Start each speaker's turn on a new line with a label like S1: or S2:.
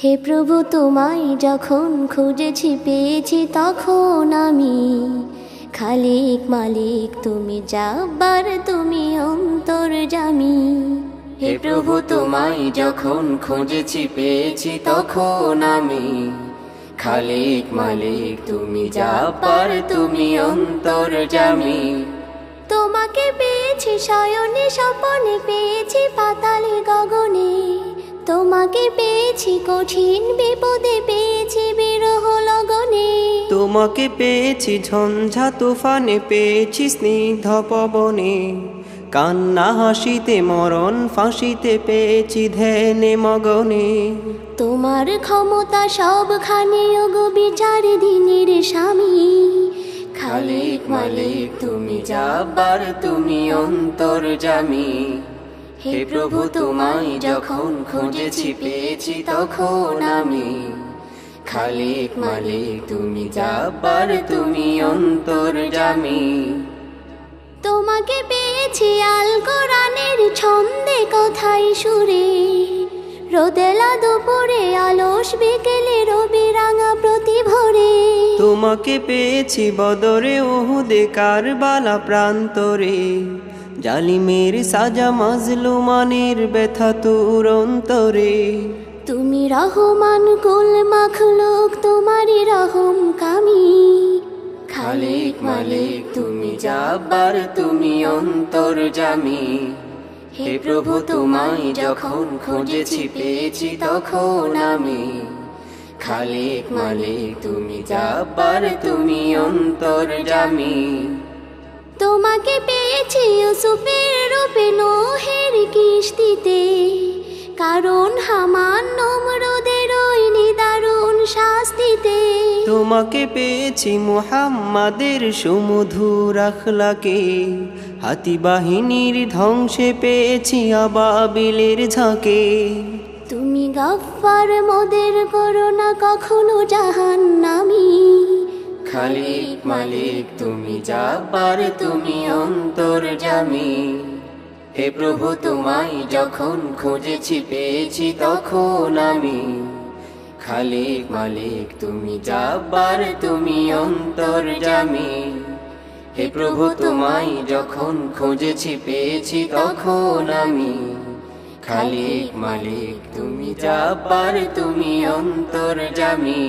S1: হে প্রভু তোমায় যখন খুঁজেছি পেয়েছি তখন আমি খালিক মালিক তুমি জাব্বার তুমি অন্তর্যামী। হে প্রভু তোমায় যখন খুঁজেছি পেয়েছি তখন আমি খালিক মালিক তুমি জাব্বার তুমি অন্তর্যামী। তোমাকে পেয়েছি শয়নে স্বপনে পেয়েছি পাতালে গগনে, তোমাকে পেয়েছি কঠিন বিপদে পেয়েছি বিরহ লগনে।
S2: তোমাকে পেয়েছি ঝঞ্ঝা তুফানে পেয়েছি স্নিগ্ধ পবনে, কান্না হাসিতে মরণ ফাঁসিতে পেয়েছি ধ্যানে মগনে।
S1: তোমার ক্ষমতা সবখানে ওগো বিচার দিনের স্বামী
S2: খালিক মালিক তুমি জাব্বার তুমি অন্তর্যামী। হে প্রভু তোমায় যখন খুঁজেছি পেয়েছি তখন আমি খালিক মালিক তুমি জাব্বার তুমি অন্তর্যামী।
S1: তোমাকে পেয়েছি আল কোরআনের ছন্দে কথাই সুরে, রোদেলা দুপুরে আলস বিকেলে রবি রাঙা প্রতিভরে।
S2: তোমাকে পেয়েছি বদরে উহুদে কারবালা প্রান্তরে, জালিমের সাজা মাজলুমানের ব্যথা তোর অন্তরে।
S1: তুমি রহমান কুল মাখলুক তোমারই রহম কামি
S2: খালিক মালিক তুমি জাব্বার তুমি অন্তর্যামী। হে প্রভু তোমায় যখন খুঁজেছি পেয়েছি তখন আমি খালিক মালিক তুমি জাব্বার তুমি অন্তর্যামী।
S1: তোমাকে পেয়েছি ইউসুফের রূপে নোহের কিস্তিতে, কারণ হামান নমরুদের ওই নিদারুণ শাস্তিতে।
S2: তোমাকে পেয়েছি মুহাম্মাদের সুমধুর আখলাকে, হাতি বাহিনীর ধ্বংসে পেয়েছি আবাবিলের ঝাঁকে।
S1: তুমি গফফার মোদের করো না কখনো জাহান্নামী।
S2: খালিক মালিক তুমি জাব্বার তুমি অন্তর্যামী। হে প্রভু তোমায় যখন খুঁজেছি পেয়েছি তখন আমি খালিক মালিক তুমি জাব্বার তুমি অন্তর্যামী। হে প্রভু তোমায় যখন খুঁজেছি পেয়েছি তখন আমি খালিক মালিক তুমি জাব্বার তুমি অন্তর্যামী।